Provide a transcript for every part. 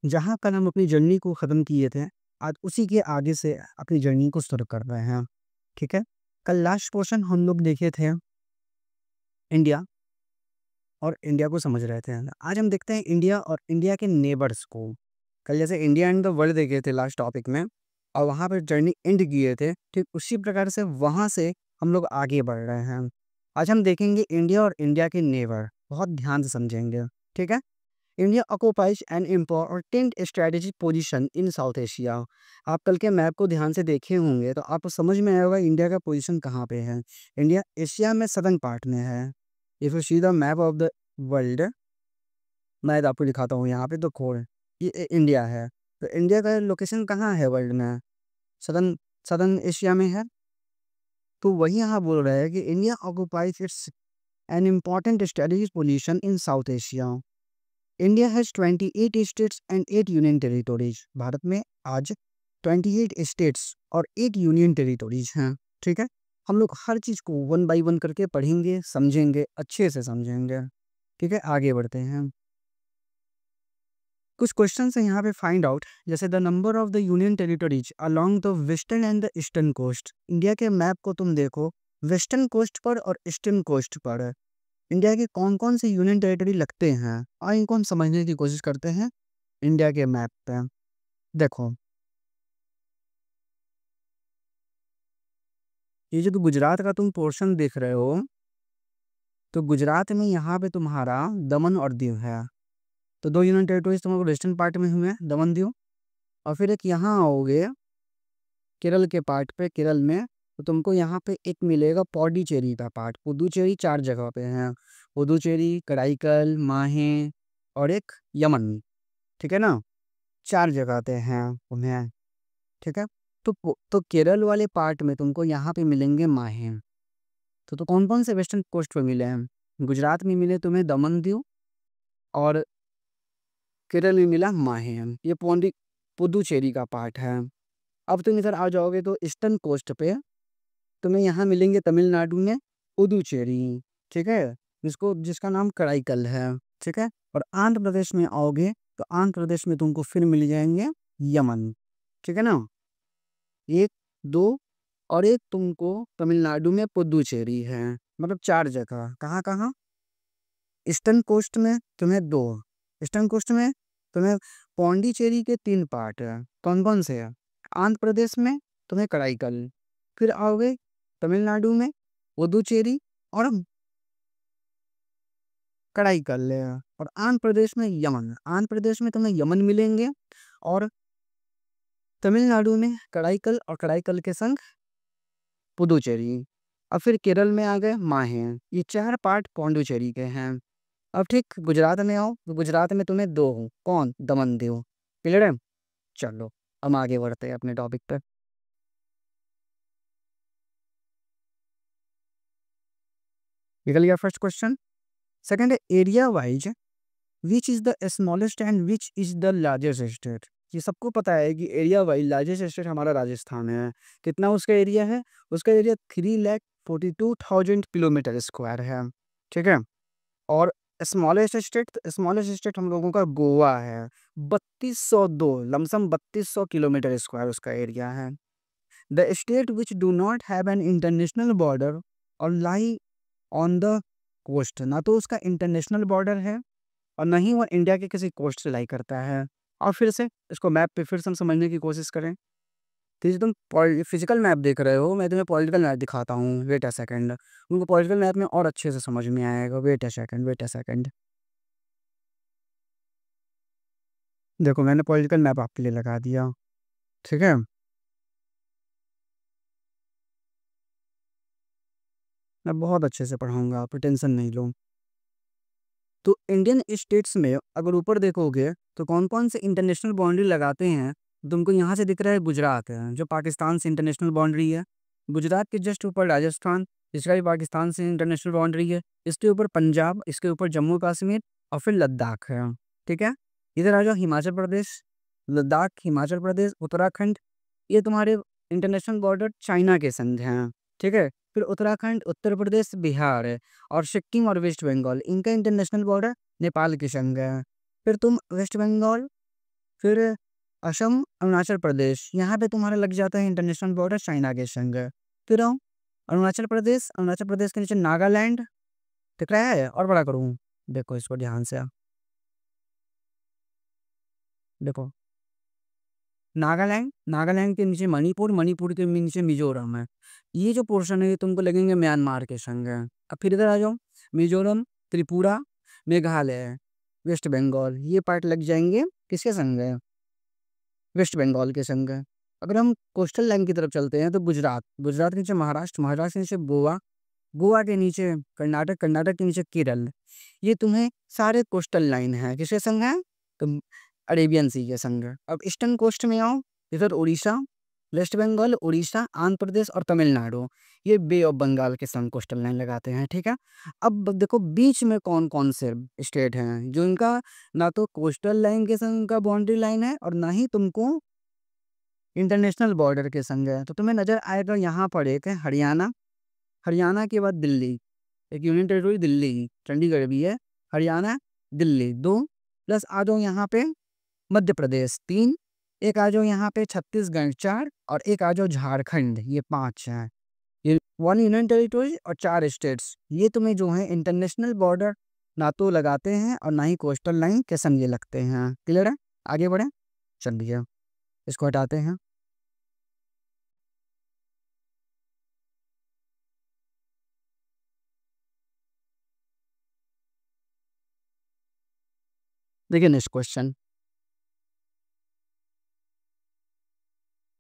जहाँ कल हम अपनी जर्नी को ख़त्म किए थे, आज उसी के आगे से अपनी जर्नी को शुरू कर रहे हैं, ठीक है? कल लास्ट पोर्शन हम लोग देखे थे इंडिया और इंडिया को समझ रहे थे। आज हम देखते हैं इंडिया और इंडिया के नेबर्स को। कल जैसे इंडिया एंड द वर्ल्ड देखे थे लास्ट टॉपिक में और वहाँ पे जर्नी एंड किए थे, ठीक उसी प्रकार से वहाँ से हम लोग आगे बढ़ रहे हैं। आज हम देखेंगे इंडिया और इंडिया के नेबर, बहुत ध्यान से समझेंगे, ठीक है? India occupies an important strategic position in south Asia. आप कल के मैप को ध्यान से देखे होंगे तो आपको समझ में आएगा इंडिया का पोजीशन कहाँ पे है। इंडिया एशिया में सदर्न पार्ट में है। If you see the map of the world, मैं आपको दिखाता हूँ यहाँ पे तो खोल ये इंडिया है। तो इंडिया का लोकेशन कहाँ है वर्ल्ड में? सदर्न सदर्न एशिया में है। तो वही यहाँ बोल रहा है कि India occupies it's an important strategic position in south Asia. India has 28 states and 8 union territories. Bharat में आज 28 स्टेट्स और 8 यूनियन टेरिटोरीज हैं, ठीक है? हम लोग हर चीज़ को वन बाय वन करके पढ़ेंगे, समझेंगे, अच्छे से समझेंगे, ठीक है? आगे बढ़ते हैं। कुछ क्वेश्चन है यहाँ पे फाइंड आउट, जैसे the number of the union territories along the western and the eastern coast. India के मैप को तुम देखो, वेस्टर्न कोस्ट पर और ईस्टर्न कोस्ट पर इंडिया के कौन कौन से यूनियन टेरिटरी लगते हैं और इनको हम समझने की कोशिश करते हैं इंडिया के मैप पे। देखो, ये जो गुजरात का तुम पोर्शन देख रहे हो, तो गुजरात में यहाँ पे तुम्हारा दमन और दीव है। तो दो यूनियन टेरिटरीज तुम्हारे वेस्टर्न पार्ट में हुए, दमन दीव। और फिर एक यहाँ आओगे केरल के पार्ट पे, केरल में तो तुमको यहाँ पे एक मिलेगा पौडीचेरी का पार्ट। पुदुचेरी 4 जगह पे है, पुदुचेरी, कराईकल, माहे और एक यमन, ठीक है ना? 4 जगह पे हैं उन्हें, ठीक है? तो केरल वाले पार्ट में तुमको यहाँ पे मिलेंगे माहे। तो कौन कौन से वेस्टर्न कोस्ट पे मिले हैं? गुजरात में मिले तुम्हें दमन दीव और केरल में मिला माहे। ये पुदुचेरी का पार्ट है। अब तुम इधर आ जाओगे तो ईस्टर्न कोस्ट पे तुम्हें यहाँ मिलेंगे तमिलनाडु में पुदुचेरी, ठीक है? जिसका नाम कराईकल है, ठीक है? और आंध्र प्रदेश में आओगे तो आंध्र प्रदेश में तुमको फिर मिल जाएंगे यमन, ठीक है ना? एक, दो और एक तुमको तमिलनाडु में पुदुचेरी है, मतलब 4 जगह। कहाँ कहाँ? ईस्टर्न कोस्ट में तुम्हें 2, ईस्टर्न कोस्ट में तुम्हें पौंडीचेरी के 3 पार्ट है। कौन कौन से है? आंध्र प्रदेश में तुम्हें कराईकल, फिर आओगे तमिलनाडु में पुदुचेरी और कराईकल है, और आंध्र प्रदेश में यमन। आंध्र प्रदेश में तुम्हें यमन मिलेंगे और तमिलनाडु में कराईकल और कराईकल के संग पुदुचेरी। अब फिर केरल में आ गए माहे। ये 4 पार्ट पौंडीचेरी के हैं। अब ठीक गुजरात में आओ तो गुजरात में तुम्हें 2 हो, कौन? दमन दीव, क्लियर है? चलो हम आगे बढ़ते हैं अपने टॉपिक पे। निकल गया फर्स्ट क्वेश्चन। सेकंड है area wise which is the smallest and which is the largest state. ये सबको पता है कि एरिया वाइज लार्जेस्ट स्टेट हमारा राजस्थान है। कितना उसका एरिया है? उसका एरिया 3,42,000 किलोमीटर स्क्वायर है, ठीक है? और स्मॉलेस्ट स्टेट हम लोगों का गोवा है, 3202, लमसम 3200 किलोमीटर स्क्वायर उसका एरिया है। The state which do not have an international border और लाई ऑन द कोस्ट। ना तो उसका इंटरनेशनल बॉर्डर है और ना ही वो इंडिया के किसी कोस्ट से लाई करता है। और फिर से इसको मैप पे फिर से हम समझने की कोशिश करें तो ये जो तुम फिजिकल मैप देख रहे हो, मैं तुम्हें पॉलिटिकल मैप दिखाता हूँ। वेट अ सेकंड, उनको पॉलिटिकल मैप में और अच्छे से समझ में आएगा। Wait a second, wait a second. देखो मैंने पॉलिटिकल मैप आपके लिए लगा दिया, ठीक है? मैं बहुत अच्छे से पढ़ाऊंगा, आप टेंशन नहीं लो। तो इंडियन स्टेट्स में अगर ऊपर देखोगे तो कौन कौन से इंटरनेशनल बाउंड्री लगाते हैं? तुमको यहाँ से दिख रहा है गुजरात है, जो पाकिस्तान से इंटरनेशनल बाउंड्री है। गुजरात के जस्ट ऊपर राजस्थान, जिसका भी पाकिस्तान से इंटरनेशनल बाउंड्री है। इसके ऊपर पंजाब, इसके ऊपर जम्मू कश्मीर और फिर लद्दाख है, ठीक है? इधर आ जाओ हिमाचल प्रदेश, लद्दाख, हिमाचल प्रदेश, उत्तराखंड, ये तुम्हारे इंटरनेशनल बॉर्डर चाइना के संग हैं, ठीक है? फिर उत्तराखंड, उत्तर प्रदेश, बिहार है और सिक्किम और वेस्ट बंगाल, इनका इंटरनेशनल बॉर्डर नेपाल के संग है। फिर तुम वेस्ट बंगाल, फिर असम, अरुणाचल प्रदेश, यहाँ पे तुम्हारा लग जाता है इंटरनेशनल बॉर्डर चाइना के संग। फिर आओ अरुणाचल प्रदेश के नीचे नागालैंड दिख रहा है, और बड़ा करूँ, देखो इसको ध्यान से, देखो नागालैंड के नीचे मणिपुर, मणिपुर के नीचे मिजोरम है। ये जो पोर्शन है ये तुमको लगेंगे म्यांमार के संग है। अब फिर इधर आ जाओ, मिजोरम, त्रिपुरा, मेघालय, वेस्ट बंगाल, ये पार्ट लग जाएंगे किसके संग है, वेस्ट बंगाल के संग है। अगर हम कोस्टल लाइन की तरफ चलते हैं तो गुजरात के नीचे महाराष्ट्र, महाराष्ट्र के नीचे गोवा, गोवा के नीचे कर्नाटक, कर्नाटक के नीचे केरल। ये तुम्हें सारे कोस्टल लाइन है, किसके संग है, तो अरेबियन सी के संग है। अब ईस्टर्न कोस्ट में आओ, इधर उड़ीसा, वेस्ट बंगाल, उड़ीसा, आंध्र प्रदेश और तमिलनाडु, ये बे ऑफ बंगाल के संग कोस्टल लाइन लगाते हैं, ठीक है। अब देखो बीच में कौन कौन से स्टेट हैं जो इनका ना तो कोस्टल लाइन के संग का बाउंड्री लाइन है और ना ही तुमको इंटरनेशनल बॉर्डर के संग है। तो तुम्हें नजर आएगा यहाँ पर एक है हरियाणा, हरियाणा के बाद दिल्ली, एक यूनियन टेरिटरी दिल्ली, चंडीगढ़ भी है, हरियाणा, दिल्ली दो, प्लस आ जाओ यहाँ पे मध्य प्रदेश तीन, एक आ जाओ यहाँ पे छत्तीसगढ़ चार, और एक आ जाओ झारखंड, ये पांच हैं। ये वन यूनियन टेरिटरी और चार स्टेट्स, ये तुम्हें जो है इंटरनेशनल बॉर्डर ना तो लगाते हैं और ना ही कोस्टल लाइन के संग ये लगते हैं। क्लियर है, आगे बढ़े, चलिए इसको हटाते हैं। देखिए next question,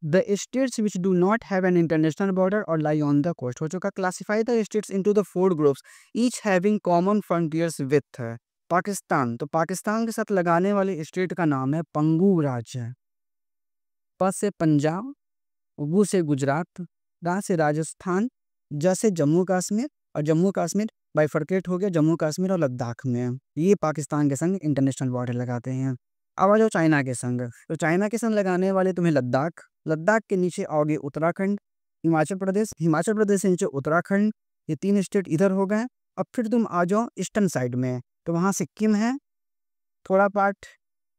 the states which do not have an international border or lie on the coast, हो चुका। classify the states into the four groups each having common frontiers with है पाकिस्तान, तो पाकिस्तान के साथ लगाने वाले स्टेट का नाम है पंगू राज्य। प से पंजाब, गु से गुजरात, रा से राजस्थान, ज से जम्मू कश्मीर, और जम्मू कश्मीर बाइफरकेट हो गया जम्मू कश्मीर और लद्दाख में। ये पाकिस्तान के संग इंटरनेशनल बॉर्डर लगाते हैं। अब आ जाओ चाइना के संग, तो चाइना के संग लगाने वाले तुम्हें लद्दाख, लद्दाख के नीचे आओगे उत्तराखंड, हिमाचल प्रदेश, हिमाचल प्रदेश से नीचे उत्तराखंड, ये तीन स्टेट इधर हो गए। अब फिर तुम आ जाओ ईस्टर्न साइड में, तो वहाँ सिक्किम है, थोड़ा पार्ट,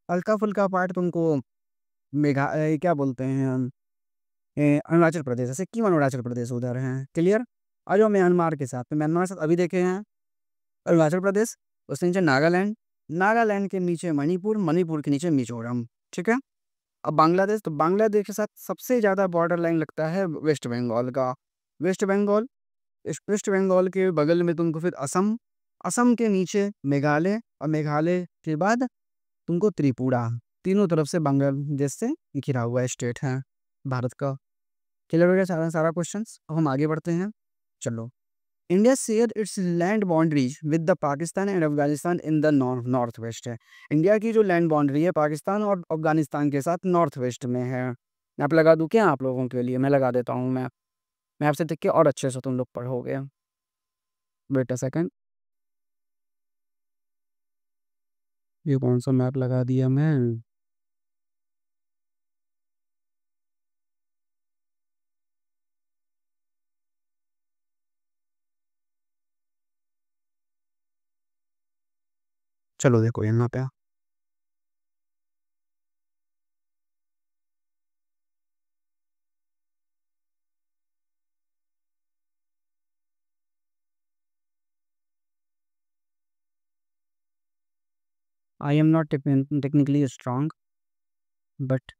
हल्का फुल्का पार्ट तुमको क्या बोलते हैं हम, अरुणाचल प्रदेश है, सिक्किम और अरुणाचल प्रदेश उधर हैं। क्लियर, आ जाओ म्यांमार के साथ, तो म्यांमार के साथ अभी देखे हैं अरुणाचल प्रदेश, उसके नीचे नागालैंड, नागालैंड के नीचे मणिपुर, मणिपुर के नीचे मिजोरम, ठीक है। अब बांग्लादेश, तो बांग्लादेश के साथ सबसे ज़्यादा बॉर्डर लाइन लगता है वेस्ट बंगाल का, वेस्ट बंगाल, इस वेस्ट बंगाल के बगल में तुमको फिर असम, असम के नीचे मेघालय, और मेघालय के बाद तुमको त्रिपुरा, तीनों तरफ से बांग्लादेश से घिरा हुआ स्टेट है भारत का। क्लियर हो गया सारा सारा क्वेश्चंस। अब हम आगे बढ़ते हैं, चलो। India share its land boundaries with the Pakistan and Afghanistan in the north west है। इंडिया की जो लैंड बाउंड्री है पाकिस्तान और अफगानिस्तान के साथ नॉर्थ वेस्ट में है। मैं आप लगा दूं क्या आप लोगों के लिए, मैं लगा देता हूँ, मैं आपसे देख के और अच्छे से तुम लोग पढ़ोगे। वेट अ सेकंड, ये कौन सा मैप लगा दिया मैं, चलो देखो यहाँ पे, I am not technically strong but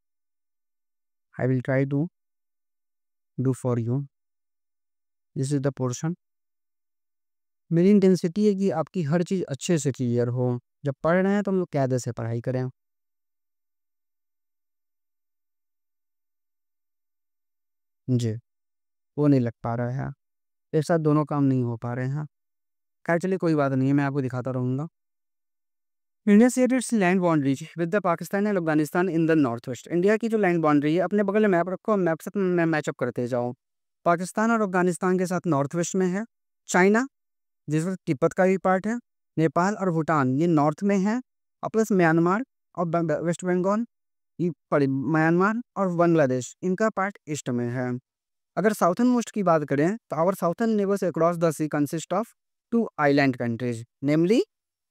I will try to do for you, this is the portion. मेरी इंटेंसिटी है कि आपकी हर चीज़ अच्छे से क्लियर हो, जब पढ़ रहे हैं तो हम लोग कायदे से पढ़ाई करें। जी, वो नहीं लग पा रहा है, एक साथ दोनों काम नहीं हो पा रहे हैं। खैर चलिए कोई बात नहीं है, मैं आपको दिखाता रहूँगा। India share its land boundaries with the Pakistan and Afghanistan in the north west. India की जो लैंड बाउंड्री है अपने बगल में मैप रखो, मैप से मैचअप करते जाओ। पाकिस्तान और अफगानिस्तान के साथ नॉर्थ वेस्ट में है, चाइना जिसमें तिब्बत का भी पार्ट है, नेपाल और भूटान ये नॉर्थ में है, और प्लस म्यांमार और वेस्ट बंगाल, ये पड़े म्यांमार और बांग्लादेश इनका पार्ट ईस्ट में है। अगर साउथर्न मोस्ट की बात करें तो our southern neighbours across the sea consist of two island countries, namely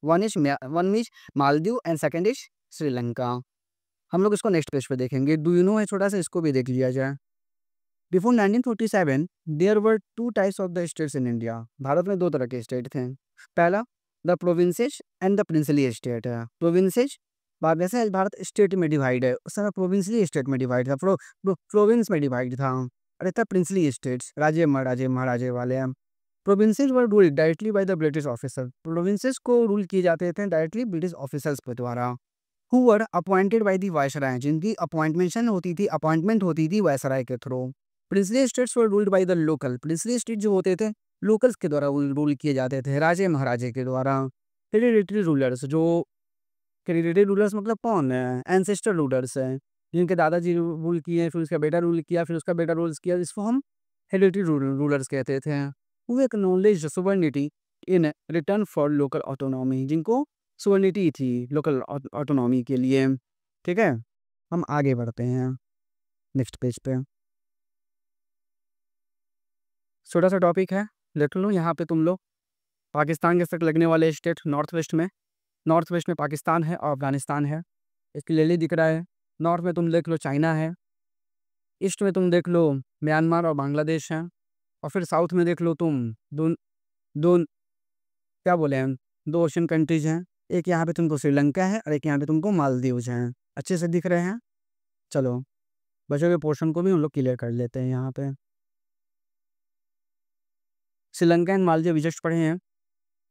one is Maldives and second is Sri Lanka. हम लोग इसको नेक्स्ट पेज पे देखेंगे। डू यू नो है छोटा सा, इसको भी देख लिया जाए। Before 1947 there were two types of the states in India. भारत में दो तरह के स्टेट थे। पहला the provinces and the princely state है। प्रोविंसेस वैसे आज भारत स्टेट में डिवाइड है, उस समय प्रोविंसली स्टेट में डिवाइड था, प्रोविंस में डिवाइड था। और था प्रिंसली स्टेट्स, राज्य महाराजे महाराजे वाले हैं। Provinces were ruled directly by the British officer. Provinces को रूल किए जाते थे डायरेक्टली ब्रिटिश ऑफिसर्स के द्वारा। Who were appointed by the viceroy, जिनकी अपॉइंटमेंट होती थी वायसराय के through. Princely states were ruled by the local. Princely state जो होते थे लोकल्स के द्वारा रूल किए जाते थे, राजे महाराजे के द्वारा। हेरिडिटरी रूलर्स, जो हेरिडिटरी रूलर्स मतलब कौन है, एंसेस्टर रूलर्स हैं, जिनके दादाजी रूल किए, फिर उसका बेटा रूल किया, फिर उसका बेटा रूल किया, इसको हम हेरिडिटरी रूलर्स कहते थे। Who acknowledged sovereignty in return for local autonomy, जिनको सोवर्निटी थी लोकल ऑटोनॉमी के लिए। ठीक है, हम आगे बढ़ते हैं नेक्स्ट पेज पे। छोटा सा टॉपिक है, देख लो यहाँ पे तुम लोग। पाकिस्तान के साथ लगने वाले स्टेट नॉर्थ वेस्ट में पाकिस्तान है और अफगानिस्तान है, क्लियरली दिख रहा है। नॉर्थ में तुम देख लो चाइना है, ईस्ट में तुम देख लो म्यांमार और बांग्लादेश है, और फिर साउथ में देख लो तुम दो दो क्या बोले हैं, दो ओशन कंट्रीज हैं। एक यहाँ पे तुमको श्रीलंका है और एक यहाँ पे तुमको मालदीव्स हैं। अच्छे से दिख रहे हैं। चलो बचे हुए पोर्शन को भी हम लोग क्लियर कर लेते हैं। यहाँ पे श्रीलंका एंड मालदीव जस्ट पढ़े हैं।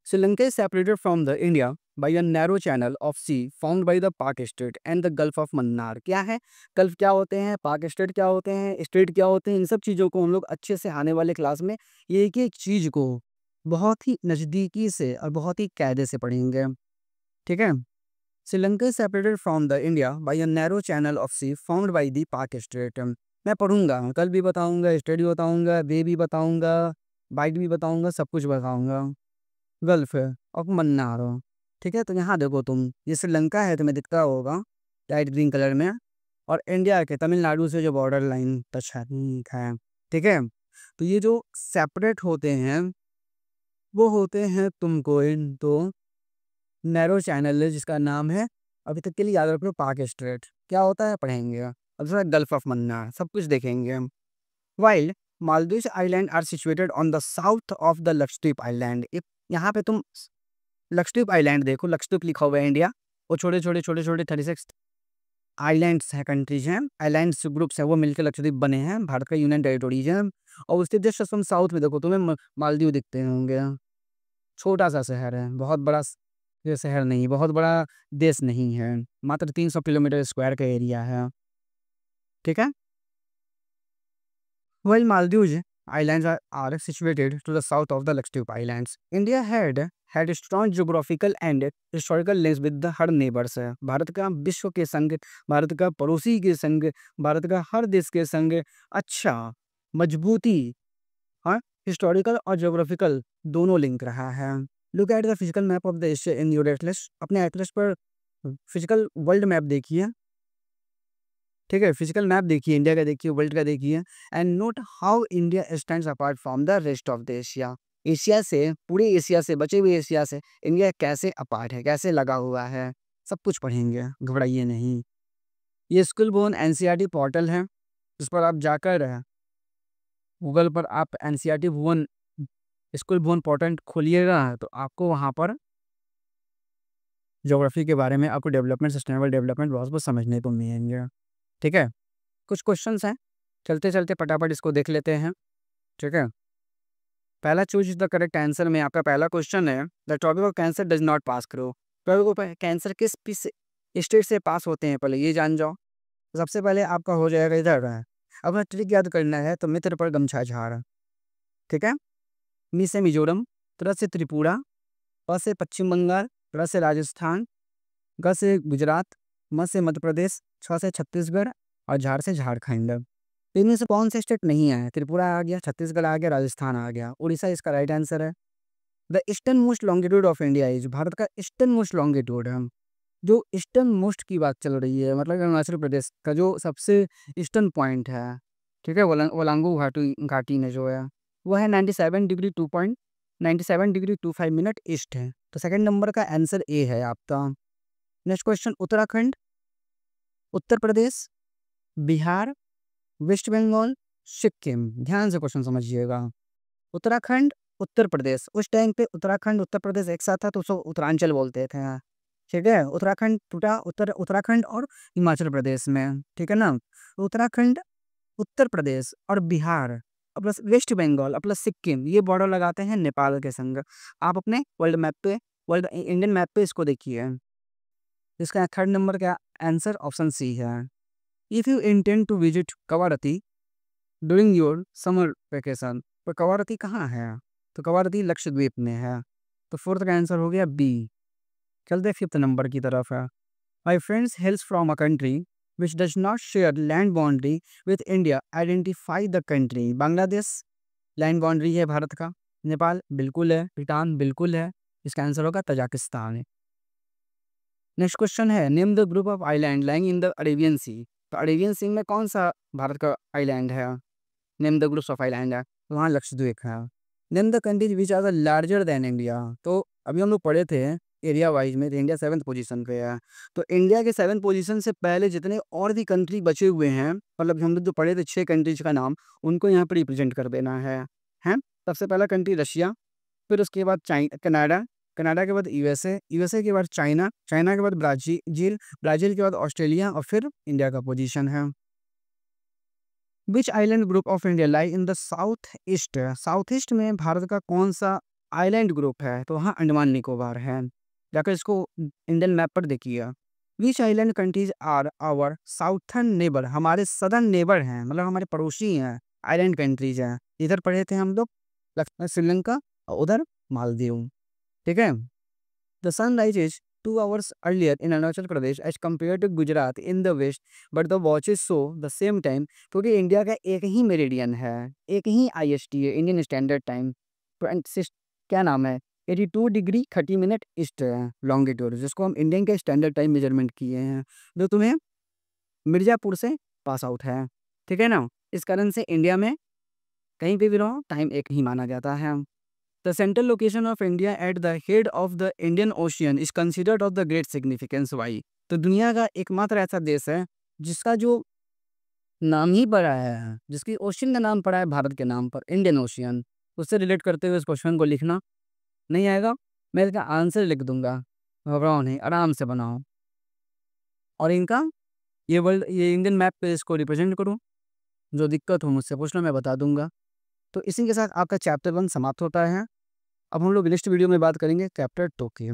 Sri Lanka is separated from the India by a narrow channel of sea formed by the Pak Strait and the Gulf of Mannar। क्या है गल्फ, क्या होते हैं पाक स्टेट, क्या होते हैं स्टेट, क्या होते हैं, इन सब चीज़ों को हम लोग अच्छे से आने वाले क्लास में एक एक चीज़ को बहुत ही नज़दीकी से और बहुत ही कायदे से पढ़ेंगे। ठीक है, Sri Lanka is separated from the India by a narrow channel of sea formed by the Pak Strait। मैं पढ़ूंगा, कल भी बताऊंगा, स्टेट भी बताऊंगा, बे भी बताऊंगा, बाइट भी बताऊंगा, सब कुछ बताऊंगा। गल्फ है और मन्नार हो। ठीक है, तो यहाँ देखो तुम, ये श्रीलंका है तुम्हें दिखता होगा लाइट ग्रीन कलर में, और इंडिया के तमिलनाडु से जो बॉर्डर लाइन टच है। ठीक है, तो ये जो सेपरेट होते हैं वो होते हैं तुमको इन तो नैरो चैनल है जिसका नाम है, अभी तक के लिए याद रख लो, पाक स्ट्रेट। क्या होता है पढ़ेंगे, अब दूसरा गल्फ ऑफ मन्नार, सब कुछ देखेंगे। Wild Maldives island are situated on the south of the Lakshadweep island. यहाँ पे तुम लक्षद्वीप आइलैंड देखो, लक्षद्वीप लिखा हुआ है इंडिया, और छोटे छोटे छोटे छोटे 36 आइलैंड्स हैं, कंट्रीज हैं, आइलैंड्स ग्रुप्स हैं, वो मिलकर लक्षद्वीप बने हैं, भारत का यूनियन टेरिटोरीज है। और उसके जस्ट तुम साउथ में देखो तुम्हें मालदीव दिखते होंगे। छोटा सा शहर है, बहुत बड़ा ये शहर नहीं, बहुत बड़ा देश नहीं है, मात्र 300 किलोमीटर स्क्वायर का एरिया है। ठीक है, While Maldives Islands are situated to the south of the Lakshadweep Islands, India had strong geographical and historical links with her neighbors। Bharat का विश्व के संग, भारत का पड़ोसी के संग, भारत का हर देश के संग अच्छा मजबूती, हाँ, हिस्टोरिकल और ज्योग्राफिकल दोनों लिंक रहा है। Look at the physical map of the Asia in your Atlas. अपने एटलस पर फिजिकल वर्ल्ड मैप देखिए। ठीक है, फिजिकल मैप देखिए, इंडिया का देखिए, वर्ल्ड का देखिए, and note how India stands apart from the rest of the Asia. Asia से, पूरे एशिया से, बचे हुए एशिया से इंडिया कैसे अपार्ट है, कैसे लगा हुआ है, सब कुछ पढ़ेंगे, घबराइए नहीं। ये स्कूल बोन एनसीईआरटी पोर्टल है, जिस पर आप जाकर गूगल पर आप एनसीईआरटी भुवन स्कूल बोन पोर्टल खोलिएगा तो आपको वहाँ पर ज्योग्राफी के बारे में, आपको डेवलपमेंट, सस्टेनेबल डेवलपमेंट बहुत कुछ समझने को मिलेंगे। ठीक है, कुछ क्वेश्चंस हैं, चलते चलते फटाफट इसको देख लेते हैं। ठीक है, पहला चूज द करेक्ट आंसर में आपका पहला क्वेश्चन है, the topic of cancer does not pass करो। टॉपिक ऑफ कैंसर किस स्टेट से पास होते हैं पहले ये जान जाओ। सबसे पहले आपका हो जाएगा इधर है, अपना ट्रिक याद करना है तो मित्र पर गमछा झाड़। ठीक है, मी से मिजोरम, त्र से त्रिपुरा, प से पश्चिम बंगाल, र से राजस्थान, ग से गुजरात, म से मध्य प्रदेश, छ से छत्तीसगढ़ और झाड़ से झारखंड। तो इनमें से कौन से स्टेट नहीं आया, त्रिपुरा आ गया, छत्तीसगढ़ आ गया, राजस्थान आ गया, उड़ीसा इसका राइट आंसर है। The eastern most longitude of India is, Bharat का ईस्टर्न मोस्ट लॉन्गिट्यूड है, जो ईस्टर्न मोस्ट की बात चल रही है, मतलब अरुणाचल प्रदेश का जो सबसे ईस्टर्न पॉइंट है। ठीक है, वलांगू घाटी में जो है वो है 97 डिग्री 25 मिनट ईस्ट है। तो सेकंड नंबर का आंसर ए है आपका। Next question, Uttarakhand Uttar Pradesh, Bihar, waste Bengal, Sikkim. ध्यान से क्वेश्चन समझिएगा। उत्तराखंड, उत्तर प्रदेश, उस टाइम पे उत्तराखंड उत्तर प्रदेश एक साथ था तो उसको उत्तरांचल बोलते थे। ठीक है, उत्तराखंड टूटा उत्तराखंड और हिमाचल प्रदेश में। ठीक है ना। तो उत्तराखंड, उत्तर प्रदेश और बिहार और प्लस वेस्ट बंगाल और प्लस सिक्किम ये बॉर्डर लगाते हैं नेपाल के संग। आप अपने वर्ल्ड इंडियन मैप पे इसको देखिए। इसका थर्ड नंबर का आंसर ऑप्शन सी है। If you intend to visit Kavaratti during your summer vacation, तो कवारती कहाँ है? तो कवारती लक्षद्वीप में है। तो फोर्थ का आंसर हो गया बी। चलते फिफ्थ नंबर की तरफ है। My friends हेल्स from a country which does not share land boundary with India, identify the country. Bangladesh land boundary है भारत का। नेपाल बिल्कुल है। भूटान बिल्कुल है। इसका आंसर होगा तजाकिस्तान। नेक्स्ट क्वेश्चन है, name the group of island lying in the Arabian Sea. तो अरेबियन सी में कौन सा भारत का आइलैंड है? Name the groups of island है तो वहाँ लक्षद्वीप है। Name the countries which are the larger than India. तो अभी हम लोग पढ़े थे एरिया वाइज में, तो इंडिया 7th पोजीशन पे है। तो इंडिया के 7th पोजीशन से पहले जितने और भी कंट्री बचे हुए हैं, मतलब हम लोग जो पढ़े थे 6 कंट्रीज का नाम, उनको यहाँ पर रिप्रेजेंट कर देना है। हैं, सबसे पहला कंट्री रशिया, फिर उसके बाद कनाडा, कनाडा के बाद यूएसए, यूएसए के बाद चाइना, चाइना के बाद ब्राज़ील, ब्राज़ील के बाद ऑस्ट्रेलिया और फिर इंडिया का पोजीशन है। Which island group of India lie in the south east. South east में भारत का कौन सा आइलैंड ग्रुप है? तो वहाँ अंडमान निकोबार है। जाकर इसको इंडियन मैप पर देखिए। Which island countries are our southern neighbour, हमारे सदर्न नेबर हैं, मतलब हमारे पड़ोसी हैं, आइलैंड कंट्रीज हैं। इधर पढ़े थे हम लोग श्रीलंका और उधर मालदीव। ठीक है। The sun rises 2 hours earlier in Arunachal Pradesh as compared to Gujarat in the west, but the watches show the same time। क्योंकि इंडिया का एक ही मेरिडियन है, एक ही IST है, इंडियन स्टैंडर्ड टाइम। क्या नाम है? 82 डिग्री 30 मिनट ईस्ट है लॉन्गिट्यूड, जिसको हम इंडियन के स्टैंडर्ड टाइम मेजरमेंट किए हैं, जो तुम्हें मिर्जापुर से पास आउट है। ठीक है ना। इस कारण से इंडिया में कहीं पे भी रहो टाइम एक ही माना जाता है। The central location of India at the head of the Indian Ocean is considered of the great significance। Why? तो दुनिया का एकमात्र ऐसा देश है जिसका जो नाम ही पड़ा है, जिसकी ओशियन का नाम पड़ा है भारत के नाम पर, इंडियन ओशियन। उससे रिलेट करते हुए इस क्वेश्चन को लिखना। नहीं आएगा मैं इसका आंसर लिख दूंगा, घबराओ नहीं, आराम से बनाओ। और इनका ये इंडियन मैप पे इसको रिप्रेजेंट करूँ, जो दिक्कत हो मुझसे पूछना, मैं बता दूंगा। तो इसी के साथ आपका चैप्टर 1 समाप्त होता है। अब हम लोग नेक्स्ट वीडियो में बात करेंगे चैप्टर 2 की।